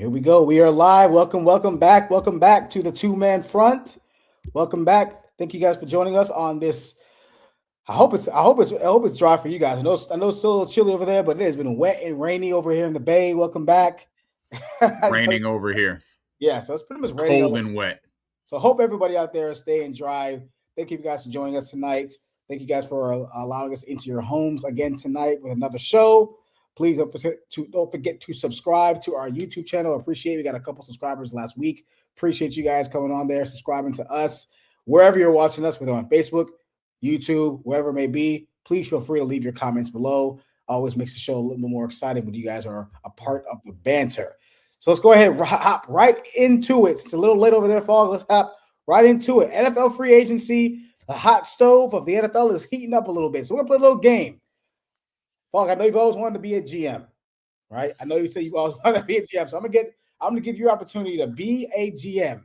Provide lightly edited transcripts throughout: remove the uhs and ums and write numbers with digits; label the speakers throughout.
Speaker 1: Here we go. We are live. Welcome back. Welcome back to the two-man front. Welcome back. Thank you guys for joining us on this. I hope it's dry for you guys. I know it's still a little chilly over there, but it has been wet and rainy over here in the Bay. Welcome back.
Speaker 2: Raining over here.
Speaker 1: Yeah, so it's pretty much raining.
Speaker 2: Cold and wet.
Speaker 1: So I hope everybody out there is staying dry. Thank you guys for joining us tonight. Thank you guys for allowing us into your homes again tonight with another show. Please don't forget to subscribe to our YouTube channel. Appreciate it. We got a couple subscribers last week. Appreciate you guys coming on there, subscribing to us. Wherever you're watching us, whether on Facebook, YouTube, wherever it may be, please feel free to leave your comments below. Always makes the show a little bit more exciting when you guys are a part of the banter. So let's go ahead and hop right into it. It's a little late over there, Fog. Let's hop right into it. NFL free agency. The hot stove of the NFL is heating up a little bit. So we're going to play a little game. Fog, I know you've always wanted to be a GM, right? I know you say you always want to be a GM. So I'm gonna give you an opportunity to be a GM.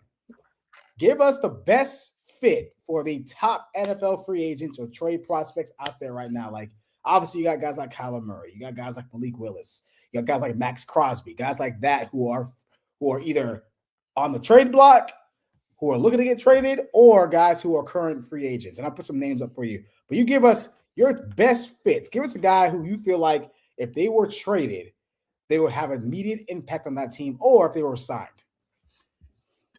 Speaker 1: Give us the best fit for the top NFL free agents or trade prospects out there right now. Like, obviously, you got guys like Kyler Murray. You got guys like Malik Willis. You got guys like Max Crosby, guys like that who are either on the trade block, who are looking to get traded, or guys who are current free agents. And I'll put some names up for you. But you give us your best fits. Give us a guy who you feel like if they were traded, they would have immediate impact on that team, or if they were signed.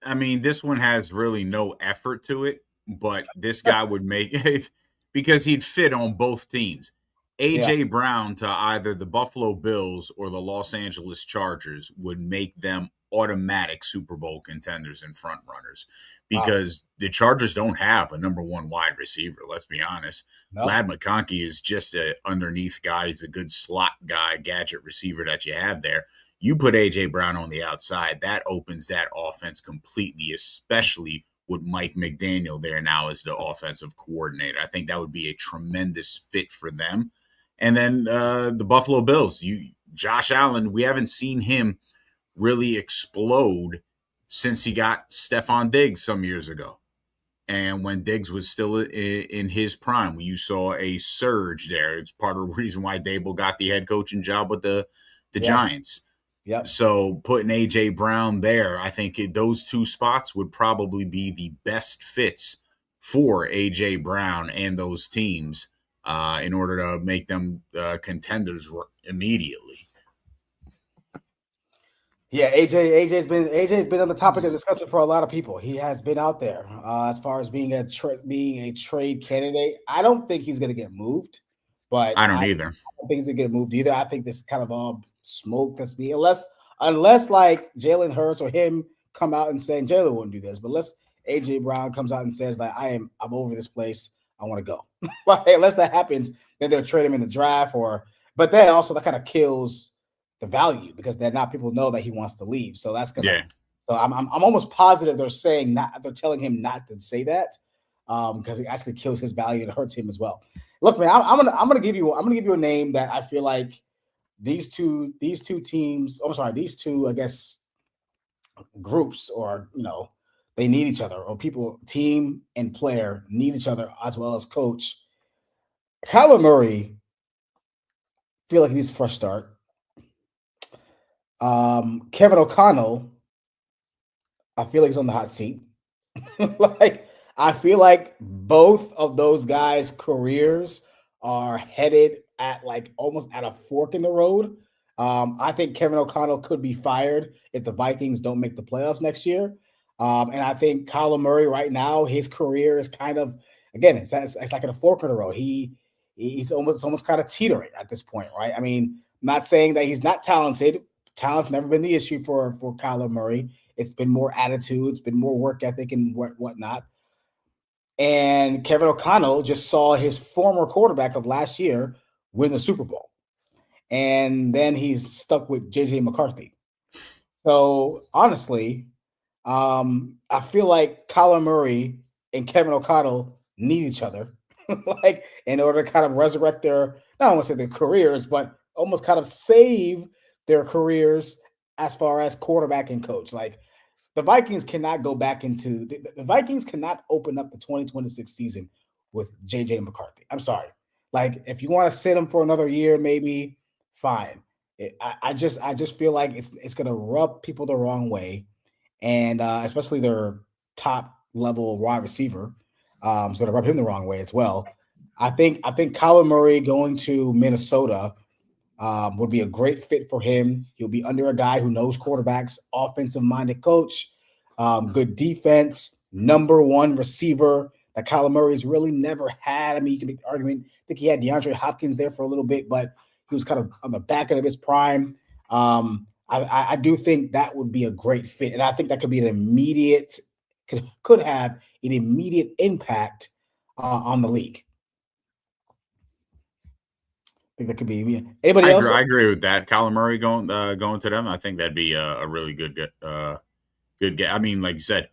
Speaker 2: I mean, this one has really no effort to it, but this guy would make it because he'd fit on both teams. A.J. Brown to either the Buffalo Bills or the Los Angeles Chargers would make them automatic Super Bowl contenders and front runners because the Chargers don't have a number one wide receiver. Let's be honest. No. Ladd McConkey is just an underneath guy. He's a good slot guy, gadget receiver that you have there. You put A.J. Brown on the outside, that opens that offense completely, especially with Mike McDaniel there now as the offensive coordinator. I think that would be a tremendous fit for them. And then the Buffalo Bills, Josh Allen, we haven't seen him really explode since he got Stephon Diggs some years ago. And when Diggs was still in his prime, you saw a surge there. It's part of the reason why Dable got the head coaching job with the Giants.
Speaker 1: Yep.
Speaker 2: So putting A.J. Brown there, I think those two spots would probably be the best fits for A.J. Brown and those teams in order to make them contenders immediatally.
Speaker 1: Yeah, AJ's been on the topic of discussion for a lot of people. He has been out there as far as being a trade candidate. I don't think he's going to get moved, but
Speaker 2: I don't either.
Speaker 1: I don't think he's going to get moved either. I think this is kind of all smoke that's being unless like Jalen Hurts or him come out and saying Jalen wouldn't do this, but unless AJ Brown comes out and says like I'm over this place, I want to go. Like, unless that happens, then they'll trade him in the draft but then also that kind of kills the value because then now people know that he wants to leave. So that's gonna. So I'm almost positive they're telling him not to say that because it actually kills his value and hurts him as well. Look, man, I'm gonna give you a name that I feel like these two teams. I'm sorry, these two I guess groups or they need each other or people, team and player need each other as well as coach. Kyler Murray, feel like he needs a fresh start. Kevin O'Connell, I feel like he's on the hot seat. Like, I feel like both of those guys' careers are headed at like almost at a fork in the road. I think Kevin O'Connell could be fired if the Vikings don't make the playoffs next year. And I think Kyler Murray right now, his career is kind of, again, it's like at a fork in the road. He's almost kind of teetering at this point, right? I mean, I'm not saying that he's not talented. Talent's never been the issue for Kyler Murray. It's been more attitude, it's been more work ethic and whatnot. And Kevin O'Connell just saw his former quarterback of last year win the Super Bowl. And then he's stuck with J.J. McCarthy. So honestly, I feel like Kyler Murray and Kevin O'Connell need each other, like in order to kind of resurrect their, not want to say their careers, but almost kind of save their careers as far as quarterback and coach. Like the Vikings cannot go back into the Vikings cannot open up the 2026 season with JJ McCarthy. I'm sorry. Like if you want to sit him for another year, maybe fine. I just feel like it's gonna rub people the wrong way, and especially their top level wide receiver, it's gonna rub him the wrong way as well. I think Kyler Murray going to Minnesota would be a great fit for him. He'll be under a guy who knows quarterbacks, offensive minded coach, good defense, number one receiver that Kyler Murray's really never had. I mean, you can make the argument. I think he had DeAndre Hopkins there for a little bit, but he was kind of on the back end of his prime. I do think that would be a great fit, and I think that could be an immediate could have an immediate impact on the league. I think that could be anybody else.
Speaker 2: I agree with that. Kyler Murray going to them. I think that'd be a really good get. I mean, like you said,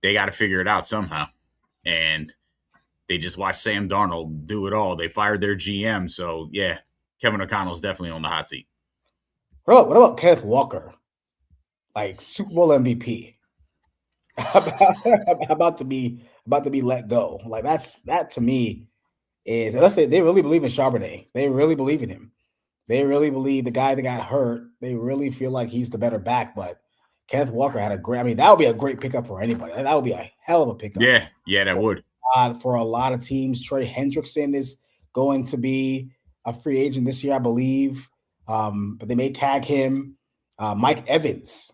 Speaker 2: they got to figure it out somehow, and they just watched Sam Darnold do it all. They fired their GM, so yeah, Kevin O'Connell's definitely on the hot seat.
Speaker 1: What about Kenneth Walker, like Super Bowl MVP, about to be let go? Like that to me is unless they really believe in Charbonnet, they really believe in him. They really believe the guy that got hurt. They really feel like he's the better back. But Kenneth Walker had a great. I mean, that would be a great pickup for anybody. That would be a hell of a pickup.
Speaker 2: Yeah, that would.
Speaker 1: For a lot of teams, Trey Hendrickson is going to be a free agent this year, I believe. But they may tag him. Mike Evans.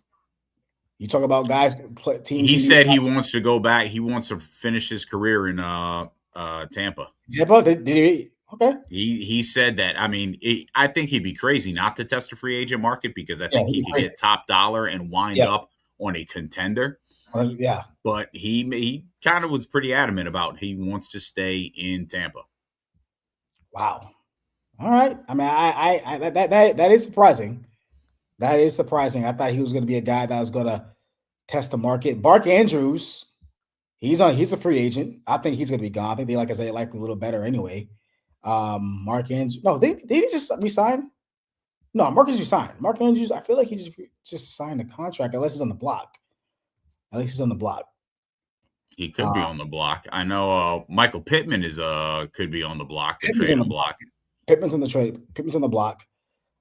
Speaker 1: You talk about guys. Teams.
Speaker 2: He said he wants to go back. He wants to finish his career in Tampa.
Speaker 1: Tampa? Did he? Okay.
Speaker 2: He said that. I mean, I think he'd be crazy not to test the free agent market because I think he could get top dollar and wind up on a contender.
Speaker 1: Yeah.
Speaker 2: But he kind of was pretty adamant about he wants to stay in Tampa.
Speaker 1: Wow. All right. I mean, I that is surprising. That is surprising. I thought he was going to be a guy that was going to test the market. Mark Andrews, he's a free agent. I think he's going to be gone. I think they like a little better anyway. Mark Andrews. No, did he just resign? No, Mark Andrews resigned. Mark Andrews, I feel like he just signed a contract unless he's on the block. At least he's on the block.
Speaker 2: He could be on the block. I know Michael Pittman could be on the block.
Speaker 1: Pittman's on the block. Pittman's on the trade. Pittman's on the block.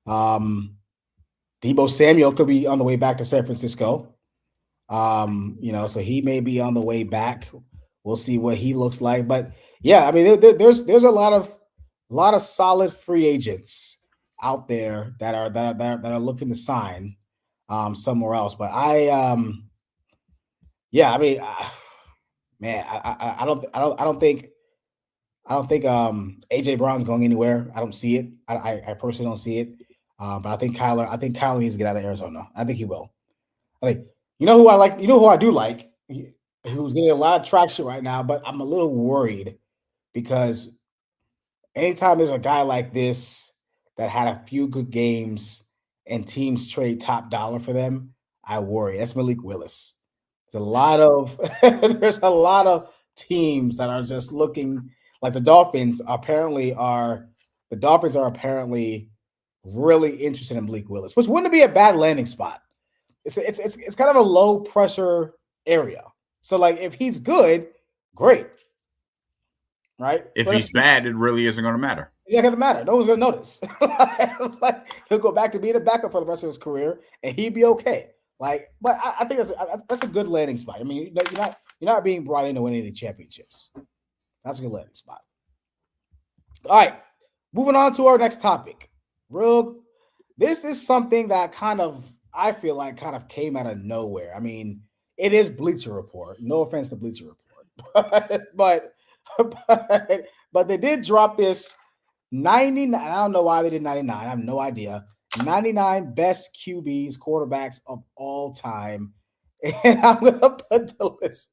Speaker 1: Deebo Samuel could be on the way back to San Francisco. So he may be on the way back. We'll see what he looks like. But yeah, I mean, there's a lot of solid free agents out there that are looking to sign somewhere else. But I don't think AJ Brown's going anywhere. I don't see it. I personally don't see it. But I think Kyler needs to get out of Arizona. I think he will. I think you know who I like. You know who I do like. Who's getting a lot of traction right now, but I'm a little worried because anytime there's a guy like this that had a few good games and teams trade top dollar for them, I worry. That's Malik Willis. There's a lot of teams that are just looking like the Dolphins are apparently really interested in Malik Willis, which wouldn't be a bad landing spot. It's kind of a low pressure area. So like if he's good, great. Right?
Speaker 2: If he's bad, it really isn't going to matter.
Speaker 1: It's not going to matter. No one's going to notice. He'll go back to being a backup for the rest of his career and he'd be okay. But I think that's a good landing spot. I mean, you're not being brought in to win any championships. That's a good landing spot. All right, moving on to our next topic. This is something that I feel like came out of nowhere. I mean, it is Bleacher Report. No offense to Bleacher Report, but they did drop this 99. I don't know why they did 99. I have no idea. 99 best QBs, quarterbacks of all time. And I'm going to put the list.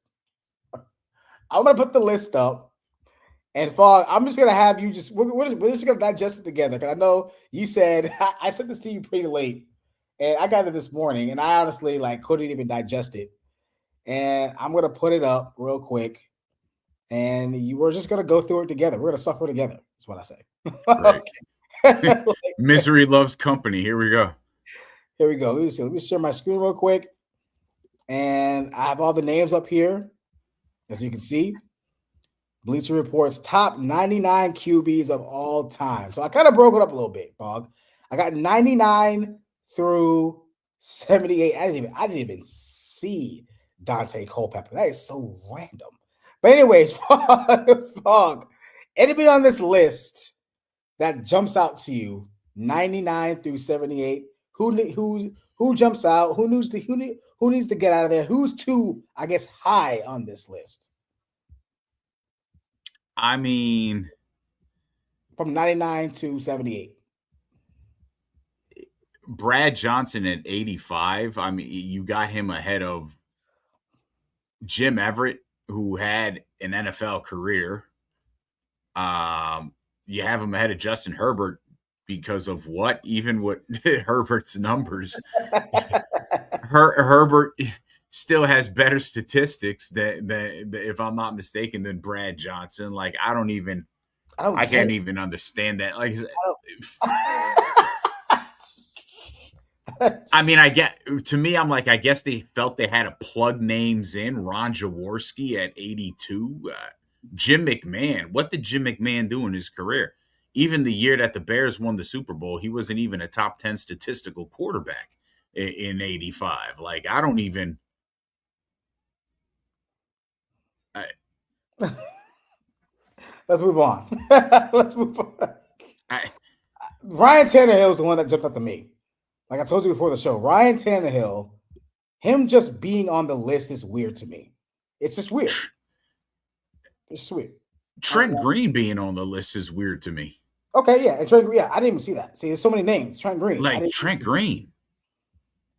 Speaker 1: I'm going to put the list up. And Fog, I'm just going to have you we're just going to digest it together. Because I know you said, I sent this to you pretty late. And I got it this morning. And I honestly couldn't even digest it. And I'm going to put it up real quick. And we're just going to go through it together. We're going to suffer together. That's what I say.
Speaker 2: Right. Misery loves company. Here we go.
Speaker 1: Let me share my screen real quick. And I have all the names up here. As you can see, Bleacher Report's top 99 QBs of all time. So I kind of broke it up a little bit, Bog. I got 99 through 78. I didn't even see Dante Culpepper. That is so random. But anyways, Fog, anybody on this list that jumps out to you, 99 through 78, who jumps out? Who needs to get out of there? Who's too, I guess, high on this list?
Speaker 2: I mean,
Speaker 1: from 99 to 78.
Speaker 2: Brad Johnson at 85. I mean, you got him ahead of Jim Everett, who had an NFL career. You have him ahead of Justin Herbert because of what? Even what Herbert's numbers. Herbert still has better statistics than, if I'm not mistaken, than Brad Johnson. Like, I can't even understand that. Like, I mean, I'm like, I guess they felt they had to plug names in. Ron Jaworski at 82. Jim McMahon. What did Jim McMahon do in his career? Even the year that the Bears won the Super Bowl, he wasn't even a top 10 statistical quarterback in 85. Like, I don't even.
Speaker 1: Let's move on. Let's move on. Ryan Tannehill is the one that jumped out to me. Like I told you before the show, Ryan Tannehill, him just being on the list is weird to me. It's just weird. It's weird.
Speaker 2: Trent Green being on the list is weird to me.
Speaker 1: Okay, yeah. And Trent Green, yeah, I didn't even see that. See, there's so many names. Trent Green.
Speaker 2: Like Trent Green.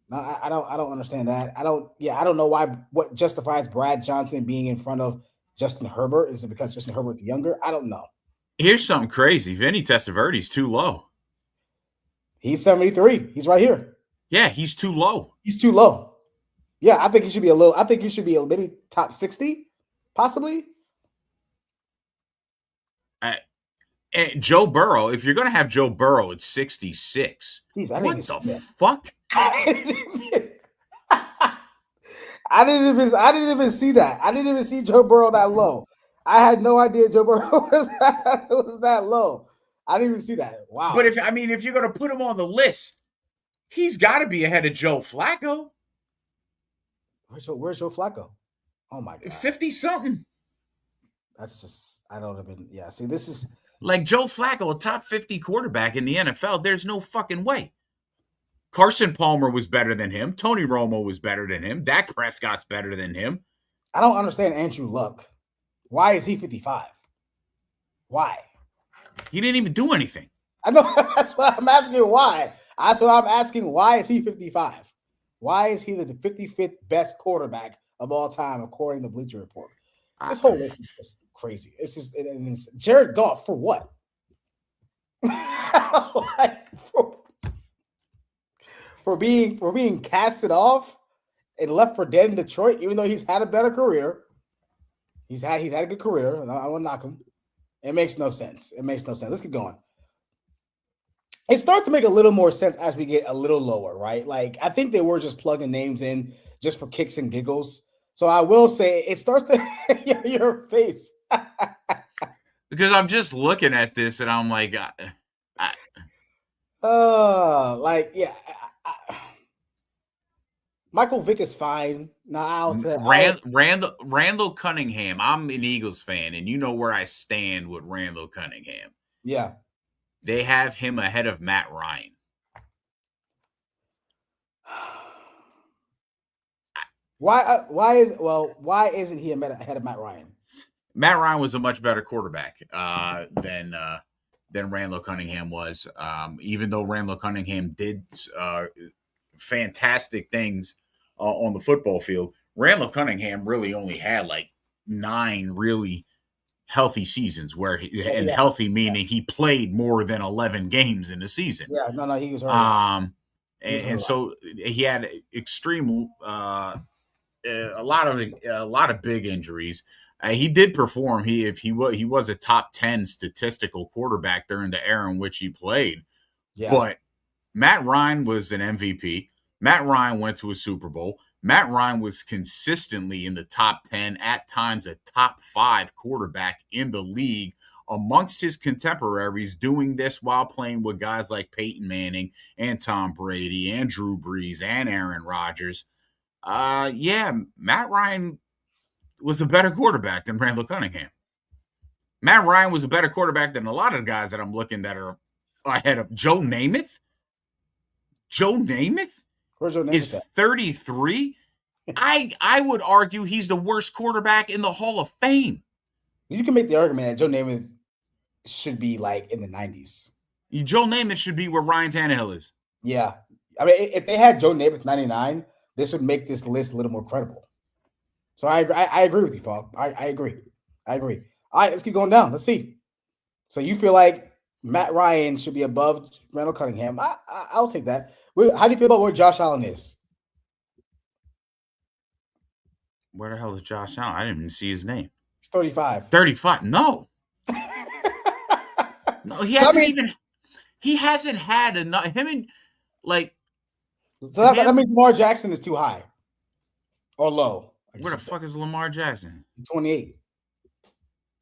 Speaker 1: No, I don't understand that. I don't know what justifies Brad Johnson being in front of Justin Herbert. Is it because Justin Herbert's younger? I don't know.
Speaker 2: Here's something crazy. Vinny Testaverde's too low.
Speaker 1: He's 73. He's right here.
Speaker 2: Yeah, he's too low.
Speaker 1: He's too low. Yeah, I think he should be maybe top 60, possibly.
Speaker 2: Joe Burrow, if you're going to have Joe Burrow at 66, what the fuck?
Speaker 1: I didn't even see that. I didn't even see Joe Burrow that low. I had no idea Joe Burrow was that low. I didn't even see that. Wow.
Speaker 2: But if you're going to put him on the list, he's got to be ahead of Joe Flacco.
Speaker 1: Where's Joe Flacco? Oh my God.
Speaker 2: 50-something.
Speaker 1: That's just, I don't even, yeah. See, this is.
Speaker 2: Like Joe Flacco, a top 50 quarterback in the NFL, there's no fucking way. Carson Palmer was better than him. Tony Romo was better than him. Dak Prescott's better than him.
Speaker 1: I don't understand Andrew Luck. Why is he 55? Why?
Speaker 2: He didn't even do anything.
Speaker 1: I know. That's what I'm asking. Why? I'm asking, why is he 55? Why is he the 55th best quarterback of all time, according to Bleacher Report? This whole list is just crazy. It's just Jared Goff for what? Like, for being casted off and left for dead in Detroit, even though he's had a better career. He's had a good career. I won't knock him. It makes no sense. Let's get going. It starts to make a little more sense as we get a little lower, right? Like, I think they were just plugging names in just for kicks and giggles. So I will say it starts to your face.
Speaker 2: Because I'm just looking at this and I'm like,
Speaker 1: Michael Vick is fine. Now
Speaker 2: Randall Cunningham. I'm an Eagles fan, and you know where I stand with Randall Cunningham.
Speaker 1: Yeah.
Speaker 2: They have him ahead of Matt Ryan.
Speaker 1: Why isn't he ahead of Matt Ryan?
Speaker 2: Matt Ryan was a much better quarterback than Randall Cunningham was. Even though Randall Cunningham did fantastic things on the football field, Randall Cunningham really only had like 9 really healthy seasons healthy meaning he played more than 11 games in a season.
Speaker 1: Yeah, no, he was hurt.
Speaker 2: And so he had extreme a lot of big injuries. He did perform. He was a top 10 statistical quarterback during the era in which he played. Yeah. But Matt Ryan was an MVP. Matt Ryan went to a Super Bowl. Matt Ryan was consistently in the top 10, at times a top 5 quarterback in the league amongst his contemporaries doing this while playing with guys like Peyton Manning and Tom Brady and Drew Brees and Aaron Rodgers. Yeah, Matt Ryan was a better quarterback than Randall Cunningham. Matt Ryan was a better quarterback than a lot of the guys that I'm looking that are ahead of Joe Namath. Joe Namath is 33. I would argue he's the worst quarterback in the Hall of Fame.
Speaker 1: You can make the argument that Joe Namath should be like in the 90s.
Speaker 2: Joe Namath should be where Ryan Tannehill is.
Speaker 1: Yeah. I mean, if they had Joe Namath 99, this would make this list a little more credible. So I agree with you, Fogg. I agree. All right, let's keep going down. Let's see. So you feel like Matt Ryan should be above Randall Cunningham. I'll take that. How do you feel about where Josh Allen is?
Speaker 2: Where the hell is Josh Allen? I didn't even see his name.
Speaker 1: It's 35.
Speaker 2: 35. No. No, he hasn't he hasn't had enough. Him and like.
Speaker 1: So that means Lamar Jackson is too high or low.
Speaker 2: Where the fuck is Lamar Jackson?
Speaker 1: 28.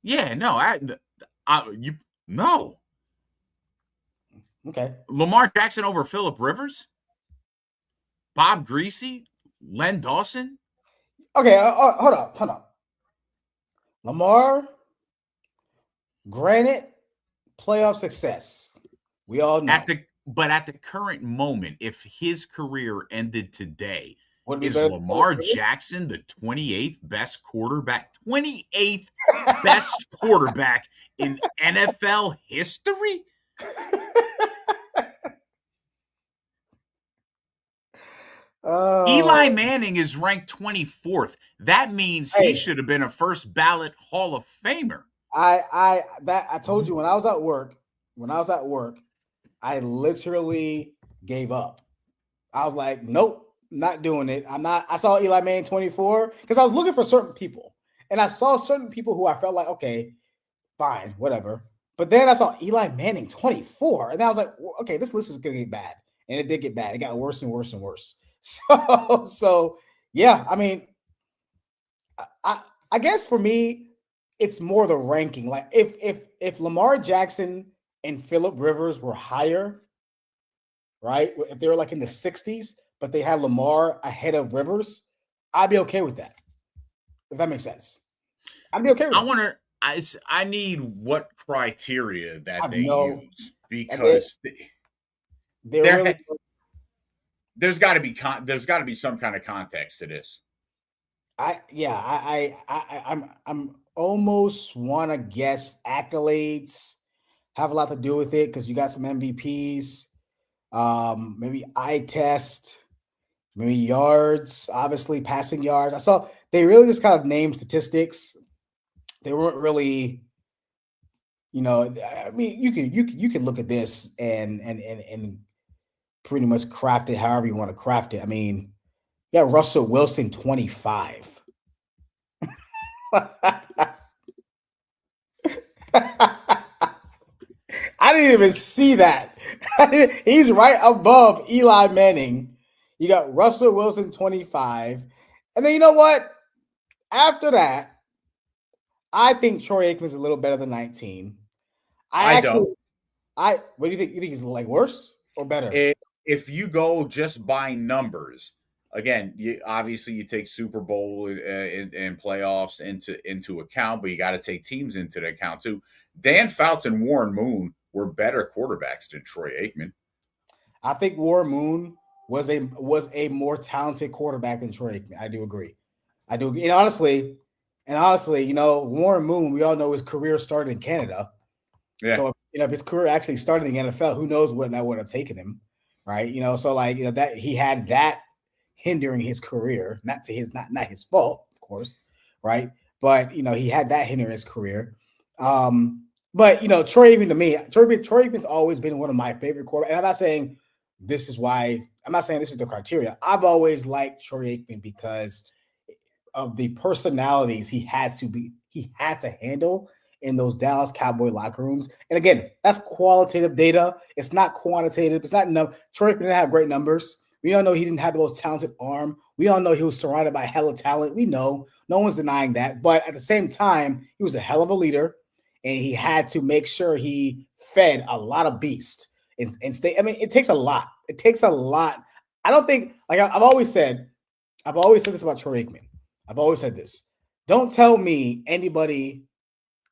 Speaker 2: Yeah, no, no.
Speaker 1: Okay.
Speaker 2: Lamar Jackson over Phillip Rivers, Bob Greasy, Len Dawson.
Speaker 1: Okay, hold up. Lamar, granted, playoff success. We all know.
Speaker 2: But at the current moment, if his career ended today,
Speaker 1: is
Speaker 2: Lamar Jackson the 28th best quarterback? 28th best quarterback in NFL history? Eli Manning is ranked 24th. That means he should have been a first ballot Hall of Famer.
Speaker 1: I told you when I was at work, I literally gave up. I was like, nope, not doing it. I saw Eli Manning 24 because I was looking for certain people. And I saw certain people who I felt like, okay, fine, whatever. But then I saw Eli Manning 24. And I was like, okay, this list is going to get bad. And it did get bad. It got worse and worse and worse. So yeah, I mean, I guess for me, it's more the ranking. Like if Lamar Jackson and Phillip Rivers were higher, right? If they were like in the 60s, but they had Lamar ahead of Rivers, I'd be okay with that. If that makes sense. I'd be okay with that.
Speaker 2: I need what criteria that they use because there's got to be some kind of context to this.
Speaker 1: I'm almost want to guess accolades have a lot to do with it because you got some MVPs, maybe eye test, maybe yards, obviously passing yards. I saw they really just kind of named statistics. They weren't really, I mean, you can look at this and pretty much craft it however you want to craft it. I mean, yeah, Russell Wilson 25. I didn't even see that. He's right above Eli Manning. You got Russell Wilson 25. And then you know what? After that, I think Troy Aikman's a little better than 19. What do you think? You think he's like worse or better?
Speaker 2: If you go just by numbers, again, you take Super Bowl and playoffs into account, but you got to take teams into the account too. Dan Fouts and Warren Moon were better quarterbacks than Troy Aikman.
Speaker 1: I think Warren Moon was a more talented quarterback than Troy Aikman. I do agree. And honestly, Warren Moon, we all know his career started in Canada. Yeah. So if his career actually started in the NFL, who knows what that would have taken him, right? So that he had that hindering his career, not his fault, of course, right? But he had that hindering his career. But Troy Aikman to me, Troy Aikman's always been one of my favorite quarterbacks. And I'm not saying this is the criteria. I've always liked Troy Aikman because of the personalities he had to handle in those Dallas Cowboy locker rooms. And again, that's qualitative data. It's not quantitative. It's not enough. Troy Aikman didn't have great numbers. We all know he didn't have the most talented arm. We all know he was surrounded by hella talent. We know. No one's denying that. But at the same time, he was a hell of a leader. and he had to make sure he fed a lot of beast and stay. I mean, it takes a lot. It takes a lot. I don't think like I've always said this about Troy Aikman. I've always said this. Don't tell me anybody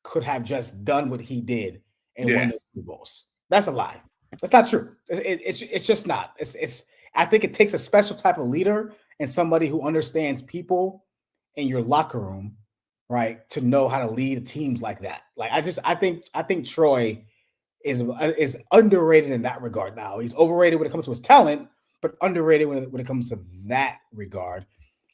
Speaker 1: could have just done what he did and won those Super Bowls. That's a lie. That's not true. It's just not. It's. I think it takes a special type of leader and somebody who understands people in your locker room, right, to know how to lead teams like that. Like I think Troy is underrated in that regard. Now he's overrated when it comes to his talent, but underrated when it comes to that regard.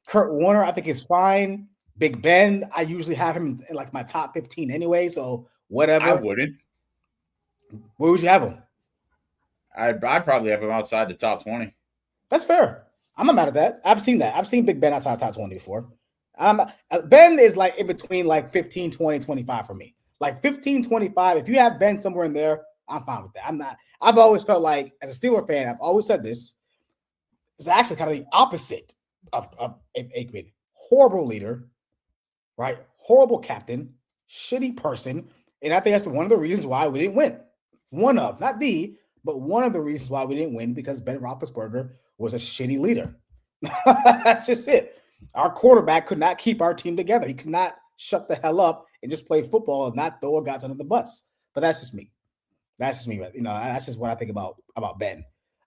Speaker 1: Kurt Warner, I think is fine. Big Ben, I usually have him in like my top 15 anyway, so whatever.
Speaker 2: I wouldn't.
Speaker 1: Where would you have him?
Speaker 2: I'd probably have him outside the top 20.
Speaker 1: That's fair. I'm not mad at that. I've seen that. I've seen Big Ben outside top 20 before. Ben is like in between like 15, 20, 25 for me. Like 15, 25. If you have Ben somewhere in there, I'm fine with that. I've always felt like, as a Steeler fan, I've always said this. It's actually kind of the opposite of Aikman. Horrible leader, right? Horrible captain, shitty person. And I think that's one of the reasons why we didn't win. One of, not the, but one of the reasons why we didn't win because Ben Roethlisberger was a shitty leader. That's just it. Our quarterback could not keep our team together. He could not shut the hell up and just play football and not throw guys under the bus. But that's just me. That's just me. You know, that's just what I think about Ben.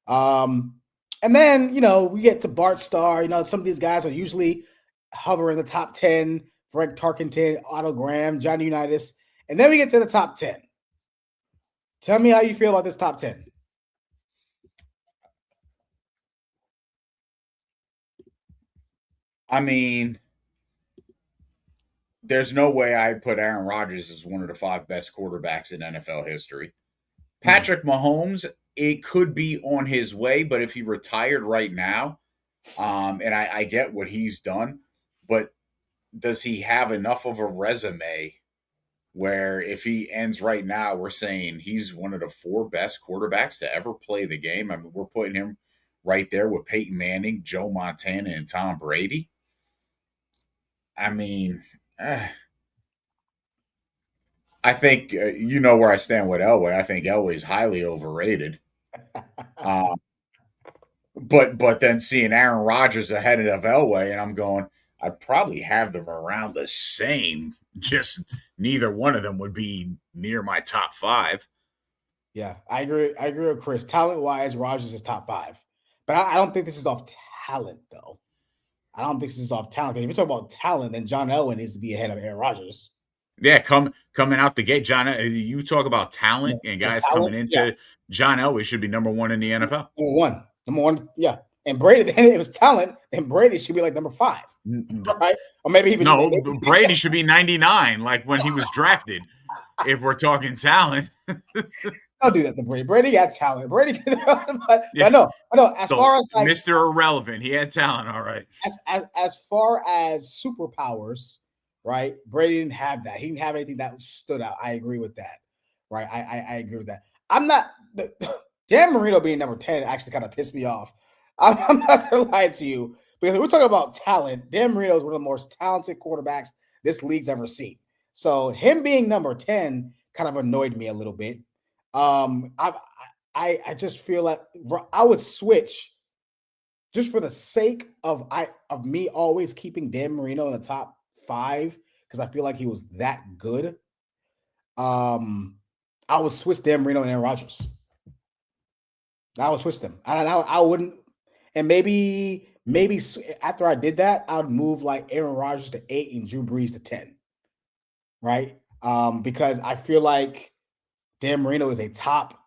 Speaker 1: And then, you know, we get to Bart Starr. You know, some of these guys are usually hovering in the top 10. Frank Tarkenton, Otto Graham, Johnny Unitas. And then we get to the top 10. Tell me how you feel about this top 10.
Speaker 2: I mean, there's no way I put Aaron Rodgers as one of the 5 best quarterbacks in NFL history. Patrick Mahomes, it could be on his way, but if he retired right now, and I get what he's done, but does he have enough of a resume where if he ends right now, we're saying he's one of the 4 best quarterbacks to ever play the game? I mean, we're putting him right there with Peyton Manning, Joe Montana, and Tom Brady. I mean, I think you know where I stand with Elway. I think Elway's highly overrated. But then seeing Aaron Rodgers ahead of Elway, and I'm going, I'd probably have them around the same. Just neither one of them would be near my top 5.
Speaker 1: Yeah, I agree. I agree with Chris. Talent-wise, Rodgers is top 5. But I don't think this is off talent, though. I don't think this is off talent. If you're talking about talent, then John Elway needs to be ahead of Aaron Rodgers.
Speaker 2: Yeah, coming out the gate, John. You talk about talent and guys coming into John Elway should be number 1 in the NFL.
Speaker 1: Number one, yeah. And Brady, then it was talent, then Brady should be like number 5, right? Or maybe even
Speaker 2: Brady should be 99, like when he was drafted. If we're talking talent,
Speaker 1: don't do that to Brady. Brady got talent. Brady, but I know. As far as like
Speaker 2: Mr. Irrelevant, he had talent, all right.
Speaker 1: As far as superpowers, right? Brady didn't have that. He didn't have anything that stood out. I agree with that, right? I agree with that. I'm not. Dan Marino being number 10 actually kind of pissed me off. I'm not gonna lie to you because we're talking about talent. Dan Marino is one of the most talented quarterbacks this league's ever seen. So him being number 10 kind of annoyed me a little bit. I just feel like I would switch just for the sake of me always keeping Dan Marino in the top 5 because I feel like he was that good. I would switch Dan Marino and Aaron Rodgers. I would switch them. I wouldn't. And maybe after I did that, I would move like Aaron Rodgers to 8 and Drew Brees to 10. Right? Because I feel like Dan Marino is a top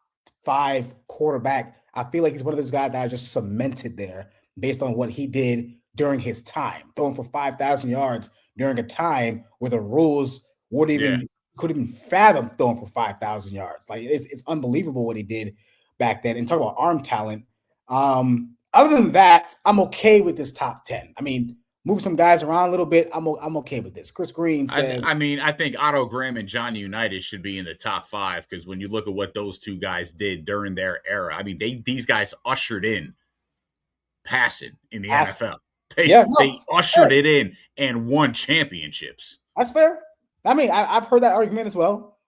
Speaker 1: 5 quarterback. I feel like he's one of those guys that I just cemented there based on what he did during his time, throwing for 5,000 yards during a time where the rules couldn't even fathom throwing for 5,000 yards. Like it's unbelievable what he did back then. And talk about arm talent. Other than that, I'm okay with this top 10. I mean, move some guys around a little bit. I'm okay with this. Chris Green says.
Speaker 2: I think Otto Graham and Johnny Unitas should be in the top 5 because when you look at what those 2 guys did during their era, I mean, these guys ushered in passing in the NFL. They ushered it in and won championships.
Speaker 1: That's fair. I mean, I've heard that argument as well.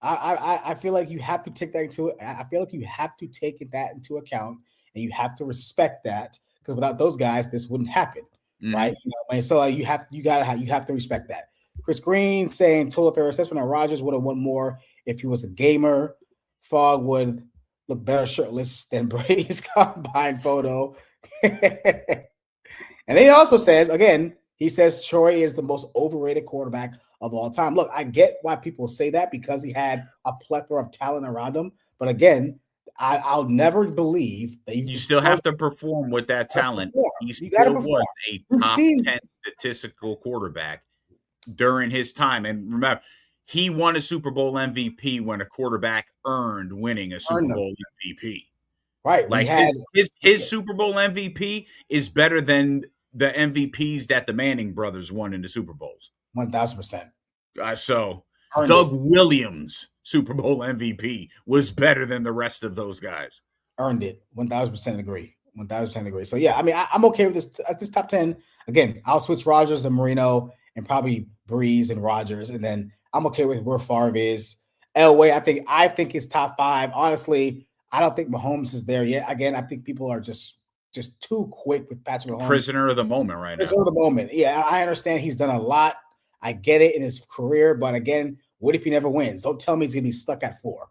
Speaker 1: I feel like you have to take that into it. I feel like you have to take that into account, and you have to respect that, because without those guys, this wouldn't happen, right? You know, and so you have to respect that. Chris Green saying total fair assessment on Rodgers would have won more if he was a gamer. Fogg would look better shirtless than Brady's combine photo. And then he also says, again, he says Troy is the most overrated quarterback of all time. Look, I get why people say that, because he had a plethora of talent around him. But again, I'll never believe that
Speaker 2: You still have to perform with that talent. He
Speaker 1: You got to
Speaker 2: still
Speaker 1: perform.
Speaker 2: was a
Speaker 1: We've
Speaker 2: top
Speaker 1: seen
Speaker 2: 10 statistical quarterback during his time. And remember, he won a Super Bowl MVP when a quarterback earned winning a Super Bowl MVP.
Speaker 1: Right.
Speaker 2: Like his Super Bowl MVP is better than the MVPs that the Manning brothers won in the Super Bowls.
Speaker 1: 1,000%.
Speaker 2: So Doug Williams Super Bowl MVP was better than the rest of those guys.
Speaker 1: Earned it. 1,000% agree. 1,000% agree. So yeah, I mean, I'm okay with this top 10. Again, I'll switch Rodgers and Marino and probably Breeze and Rodgers, and then I'm okay with where Favre is. Elway, I think it's top 5. Honestly, I don't think Mahomes is there yet. Again, I think people are just too quick with Patrick Mahomes.
Speaker 2: Prisoner of the moment right now.
Speaker 1: Prisoner of the moment. Yeah, I understand he's done a lot. I get it in his career, but again, what if he never wins? Don't tell me he's gonna be stuck at 4.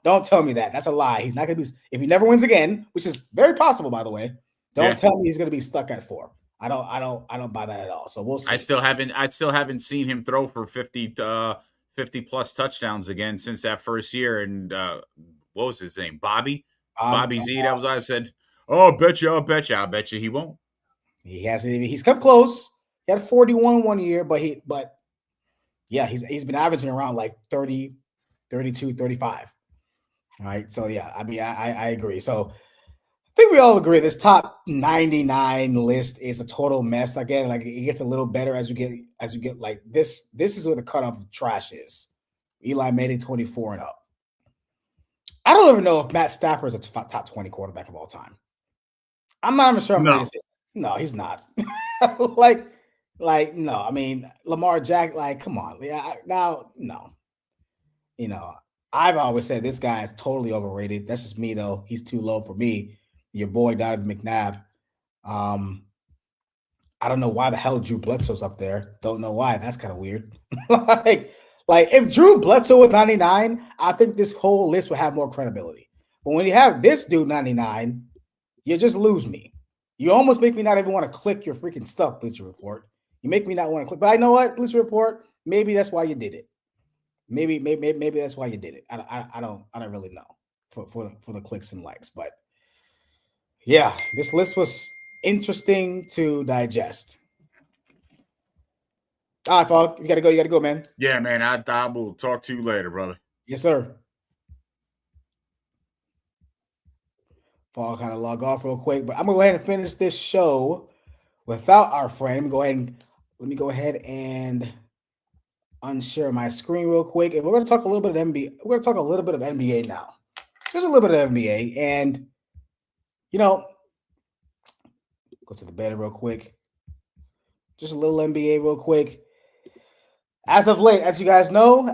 Speaker 1: Don't tell me that. That's a lie. He's not gonna be, if he never wins again, which is very possible, by the way. Don't tell me he's gonna be stuck at 4. I don't buy that at all. So we'll see.
Speaker 2: I still haven't seen him throw for 50 plus touchdowns again since that first year. And what was his name? Bobby Z. That was I said. Oh, I'll bet you he won't.
Speaker 1: He hasn't even. He's come close. He had 41 one year, but yeah, he's been averaging around like 30, 32, 35. All right. So yeah, I mean, I agree. So I think we all agree this top 99 list is a total mess. Again, like it gets a little better as you get like this. This is where the cutoff of trash is. Eli Manning 24 and up. I don't even know if Matt Stafford is a top 20 quarterback of all time. I'm not even sure I'm ready to say. No, he's not. like no. I mean, Lamar Jackson. Like, come on. Yeah, now no. You know, I've always said this guy is totally overrated. That's just me, though. He's too low for me. Your boy, Donovan McNabb. I don't know why the hell Drew Bledsoe's up there. Don't know why. That's kind of weird. like if Drew Bledsoe was 99, I think this whole list would have more credibility. But when you have this dude 99, you just lose me. You almost make me not even want to click your freaking stuff, Bleacher Report. You make me not want to click. But I know what, Bleacher Report, maybe that's why you did it. Maybe that's why you did it. I don't really know for the clicks and likes, but yeah, this list was interesting to digest. All right, Fogg, you gotta go, man.
Speaker 2: Yeah, man. I will talk to you later, brother.
Speaker 1: Yes, sir. Fogg kind of log off real quick, but I'm gonna go ahead and finish this show without our friend. Let me go ahead and unshare my screen real quick, and we're going to talk a little bit of NBA. We're going to talk a little bit of NBA now. Just a little bit of NBA, and go to the banner real quick. Just a little NBA real quick. As of late, as you know,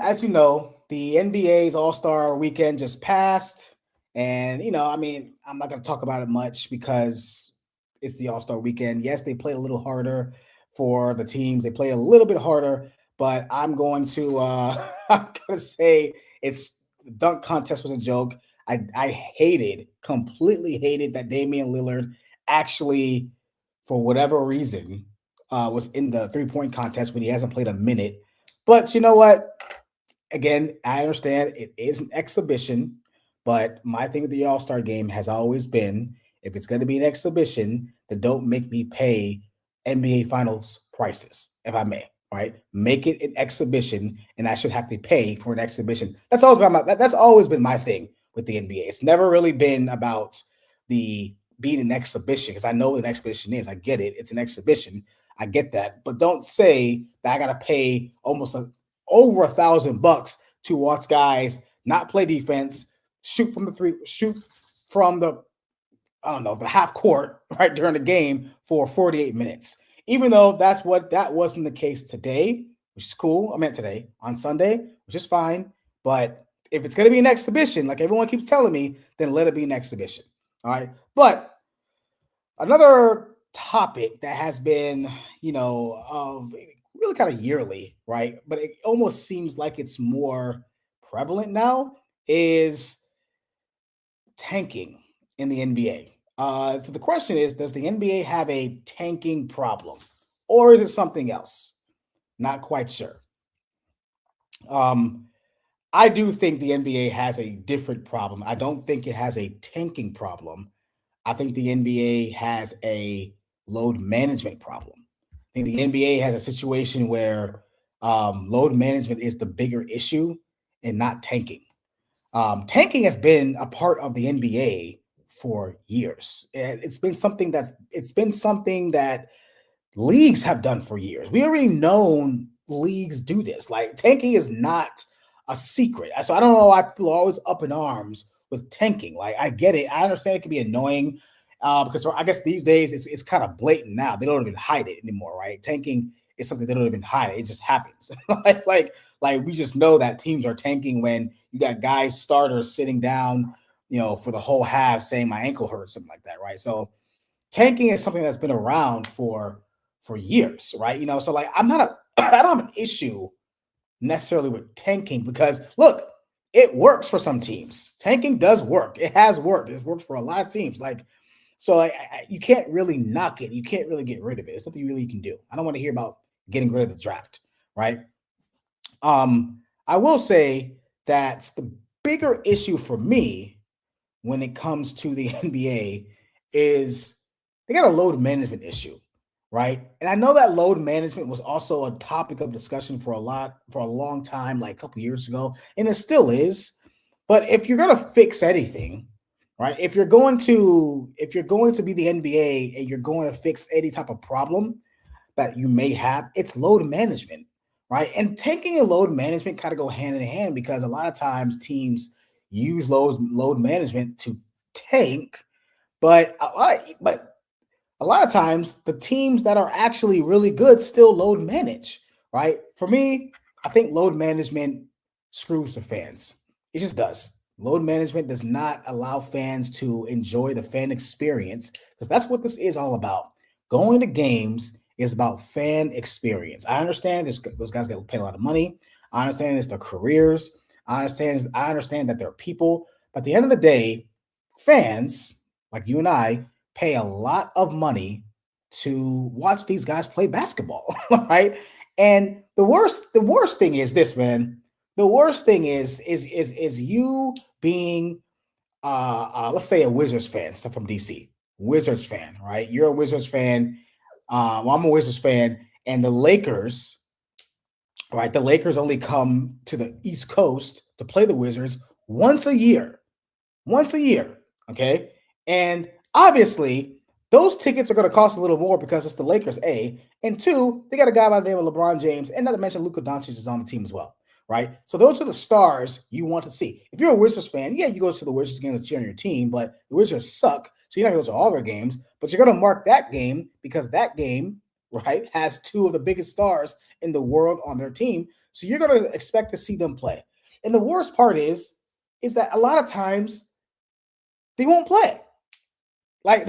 Speaker 1: the NBA's All-Star Weekend just passed, and I mean, I'm not going to talk about it much because it's the All-Star Weekend. Yes, they played a little harder for the teams. They played a little bit harder. But I'm going to say it's the dunk contest was a joke. I completely hated that Damian Lillard actually, for whatever reason, was in the 3-point contest when he hasn't played a minute. But you know what? Again, I understand it is an exhibition, but my thing with the All-Star game has always been, if it's going to be an exhibition, then don't make me pay NBA Finals prices, if I may. Right, make it an exhibition, and I should have to pay for an exhibition. That's always been my thing with the NBA. It's never really been about being an exhibition, because I know what an exhibition is. I get it; it's an exhibition. I get that, but don't say that I got to pay almost over $1,000 to watch guys not play defense, shoot from the the half court right during the game for 48 minutes. Even though that wasn't the case today, which is cool. I meant today on Sunday, which is fine. But if it's going to be an exhibition, like everyone keeps telling me, then let it be an exhibition. All right. But another topic that has been, of really kind of yearly, right? But it almost seems like it's more prevalent now is tanking in the NBA. So the question is, does the NBA have a tanking problem, or is it something else? Not quite sure. I do think the NBA has a different problem. I don't think it has a tanking problem. I think the NBA has a load management problem. I think the NBA has a situation where load management is the bigger issue and not tanking. Tanking has been a part of the NBA for years. It's been something that leagues have done for years. We already known leagues do this. Like tanking is not a secret. So I don't know why people are always up in arms with tanking. Like I get it. I understand it can be annoying because I guess these days it's kind of blatant now. They don't even hide it anymore, right? Tanking is something they don't even hide. It just happens. like we just know that teams are tanking when you got guys starters sitting down, for the whole half saying my ankle hurts, something like that, right? So tanking is something that's been around for years, right? So like I don't have an issue necessarily with tanking because look, it works for some teams. Tanking does work. It has worked. It works for a lot of teams. Like, so you can't really knock it. You can't really get rid of it. It's nothing you really can do. I don't want to hear about getting rid of the draft, right? I will say that the bigger issue for me when it comes to the NBA is they got a load management issue, right? And I know that load management was also a topic of discussion for a long time, like a couple years ago, and it still is. But if you're gonna fix anything, right? If you're going to be the NBA and you're going to fix any type of problem that you may have, it's load management, right? And tanking and load management kind of go hand in hand because a lot of times teams use load management to tank, but a lot of times the teams that are actually really good still load manage, right? For me, I think load management screws the fans. It just does. Load management does not allow fans to enjoy the fan experience because that's what this is all about. Going to games is about fan experience. I understand those guys get paid a lot of money. I understand it's their careers. I understand that they're people. But at the end of the day, fans like you and I pay a lot of money to watch these guys play basketball, right? And the worst thing is this, man. The worst thing is you being let's say a Wizards fan, stuff from DC. Wizards fan, right? You're a Wizards fan. Well, I'm a Wizards fan, and the Lakers, right? The Lakers only come to the East Coast to play the Wizards once a year. Once a year, okay? And obviously, those tickets are going to cost a little more because it's the Lakers, A. And two, they got a guy by the name of LeBron James, and not to mention Luka Doncic is on the team as well, right? So those are the stars you want to see. If you're a Wizards fan, yeah, you go to the Wizards game to cheer on your team, but the Wizards suck, so you're not going to go to all their games, but you're going to mark that game because that game, right, has two of the biggest stars in the world on their team. So you're going to expect to see them play. And the worst part is that a lot of times they won't play. Like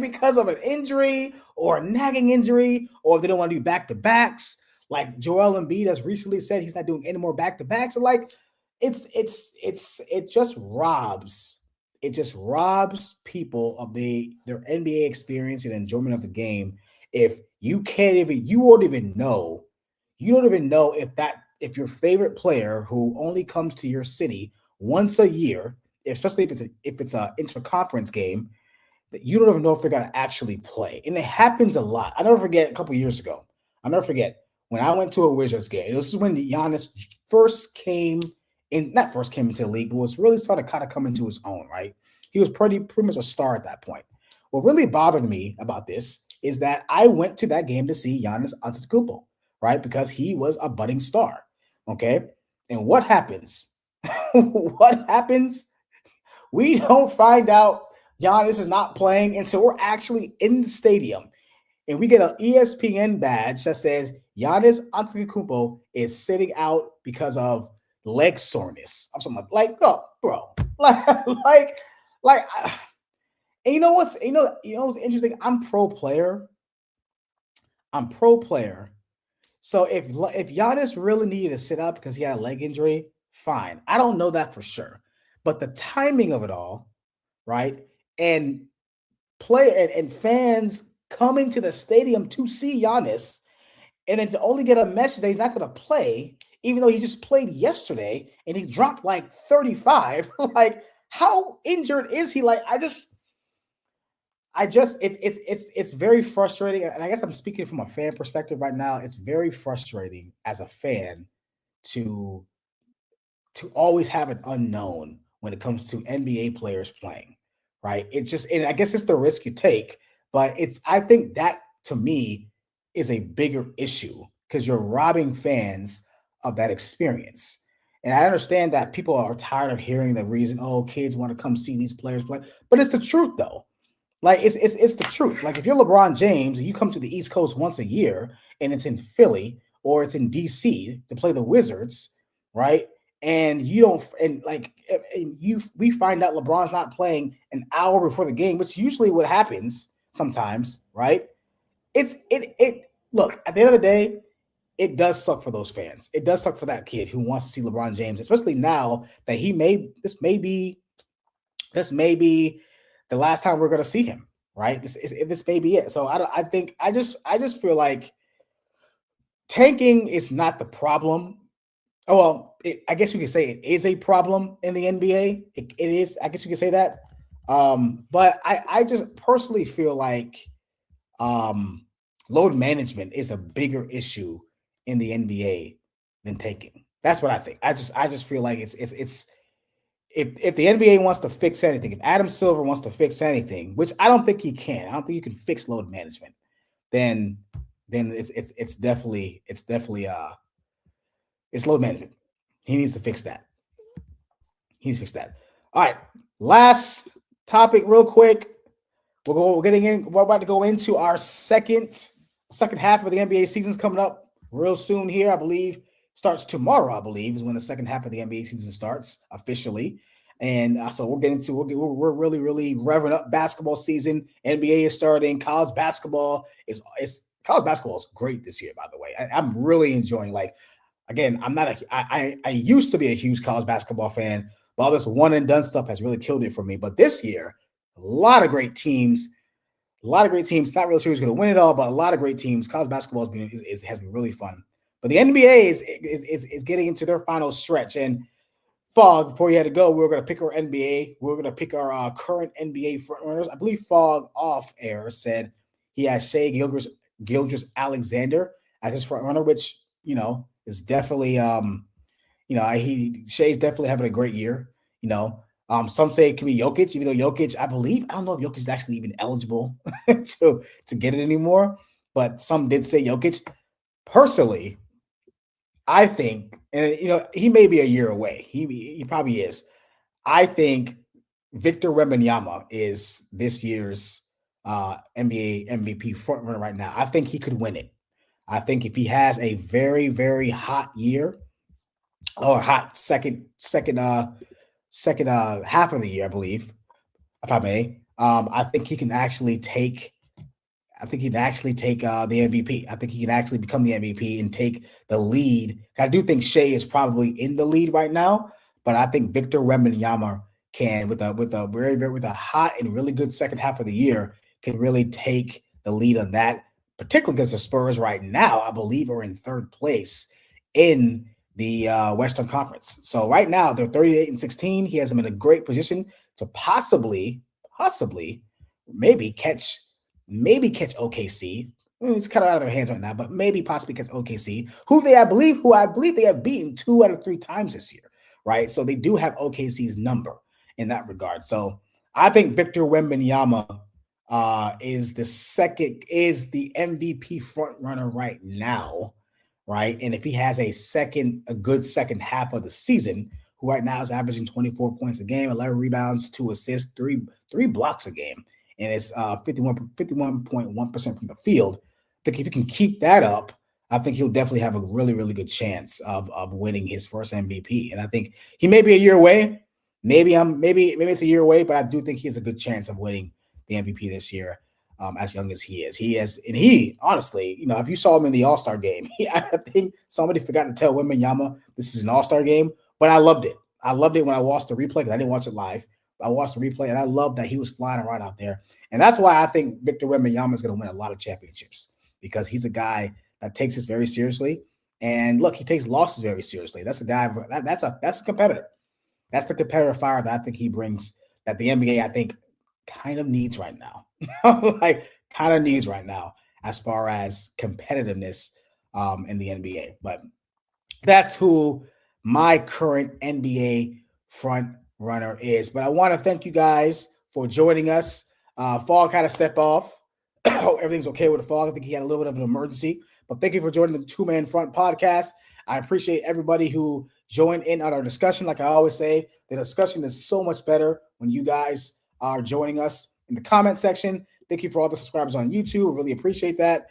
Speaker 1: because of an injury or a nagging injury, or if they don't want to do back-to-backs, like Joel Embiid has recently said he's not doing any more back-to-backs. So like it just robs people of their NBA experience and enjoyment of the game. If you don't even know if your favorite player who only comes to your city once a year, especially if it's a interconference game, that you don't even know if they're going to actually play. And it happens a lot. I never forget a couple years ago. I'll never forget when I went to a Wizards game. This is when Giannis not first came into the league, but was really started kind of coming to his own, right? He was pretty much a star at that point. What really bothered me about this is that I went to that game to see Giannis Antetokounmpo, right? Because he was a budding star, okay? And what happens? What happens? We don't find out Giannis is not playing until we're actually in the stadium. and we get an ESPN badge that says Giannis Antetokounmpo is sitting out because of leg soreness. I'm something like, oh, bro, like, and you know what's what's interesting? I'm pro player. So if Giannis really needed to sit out because he had a leg injury, fine. I don't know that for sure, but the timing of it all, right? And and fans coming to the stadium to see Giannis, and then to only get a message that he's not going to play, even though he just played yesterday and he dropped like 35. Like, how injured is he? Like, it's very frustrating, and I guess I'm speaking from a fan perspective right now. It's very frustrating as a fan to always have an unknown when it comes to NBA players playing, right? It just, and I guess it's the risk you take, but I think that to me is a bigger issue because you're robbing fans of that experience. And I understand that people are tired of hearing the reason, oh, kids want to come see these players play, but it's the truth though. Like it's the truth. Like if you're LeBron James and you come to the East Coast once a year and it's in Philly or it's in DC to play the Wizards, right? And you don't, and like we find out LeBron's not playing an hour before the game, which usually what happens sometimes, right? It look, at the end of the day, it does suck for those fans. It does suck for that kid who wants to see LeBron James, especially now that this may be the last time we're going to see him, right? This may be it. So I just feel like tanking is not the problem. Oh, well, I guess you could say it is a problem in the NBA. It is. I guess you could say that. But I just personally feel like load management is a bigger issue in the NBA than tanking. That's what I think. I just feel like it's if the NBA wants to fix anything, if Adam Silver wants to fix anything, which I don't think he can, I don't think you can fix load management, then it's definitely it's load management. He needs to fix that. All right. Last topic, real quick. We're about to go into our second half of the NBA season's coming up real soon here. I believe starts tomorrow. I believe is when the second half of the NBA season starts officially. And so we're really, really revving up basketball season. NBA is starting. College basketball is great this year, by the way. I'm really enjoying, like, again, I used to be a huge college basketball fan, but all this one and done stuff has really killed it for me. But this year, a lot of great teams. Not really sure who's going to win it all, but a lot of great teams. College basketball has been really fun. But the NBA is getting into their final stretch. And Fog, before you had to go, we were going to pick our NBA. We were going to pick our current NBA frontrunners. I believe Fog off air said he has Shai Gilgeous-Alexander as his frontrunner, which, is definitely Shai's definitely having a great year. Some say it can be Jokic, even though Jokic, I don't know if Jokic is actually even eligible to get it anymore. But some did say Jokic. Personally, I think, and he may be a year away. He probably is. I think Victor Wembanyama is this year's NBA MVP frontrunner right now. I think he could win it. I think if he has a very, very hot year or hot second half of the year, I believe, if I may, I think he can actually take. I think he can actually take the MVP. I think he can actually become the MVP and take the lead. I do think Shai is probably in the lead right now, but I think Victor Wembanyama can, with a hot and really good second half of the year, can really take the lead on that. Particularly because the Spurs right now, I believe, are in third place in the Western Conference. So right now they're 38-16. He has them in a great position to possibly, maybe catch OKC. It's kind of out of their hands right now, but maybe possibly catch OKC, who I believe they have beaten 2 out of 3 times this year, right? So they do have OKC's number in that regard. So I think Victor Wembanyama is the MVP front runner right now, right? And if he has a good second half of the season, who right now is averaging 24 points a game, 11 rebounds, 2 assists, three blocks a game. and it's 51.1% from the field. I think if he can keep that up, I think he'll definitely have a really, really good chance of winning his first MVP. And I think he may be a year away. Maybe it's a year away, but I do think he has a good chance of winning the MVP this year. As young as he is, he honestly, if you saw him in the All-Star game, I think somebody forgot to tell Wembanyama this is an All-Star game, but I loved it. I loved it when I watched the replay because I didn't watch it live. I watched the replay and I loved that he was flying around out there. And that's why I think Victor Wembanyama is going to win a lot of championships, because he's a guy that takes this very seriously. And look, he takes losses very seriously. That's a guy that's a competitor. That's the competitive fire that I think he brings, that the NBA, I think, kind of needs right now. As far as competitiveness in the NBA. But that's who my current NBA front runner is. But I want to thank you guys for joining us. Fall kind of stepped off. Hope everything's okay with the Fall. I think he had a little bit of an emergency. But thank you for joining the Two Man Front podcast. I appreciate everybody who joined in on our discussion. Like I always say, the discussion is so much better when you guys are joining us in the comment section. Thank you for all the subscribers on YouTube. Really appreciate that.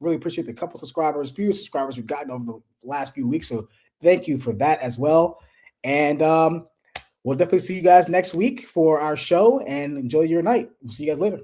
Speaker 1: Really appreciate the few subscribers we've gotten over the last few weeks. So thank you for that as well. And we'll definitely see you guys next week for our show, and enjoy your night. We'll see you guys later.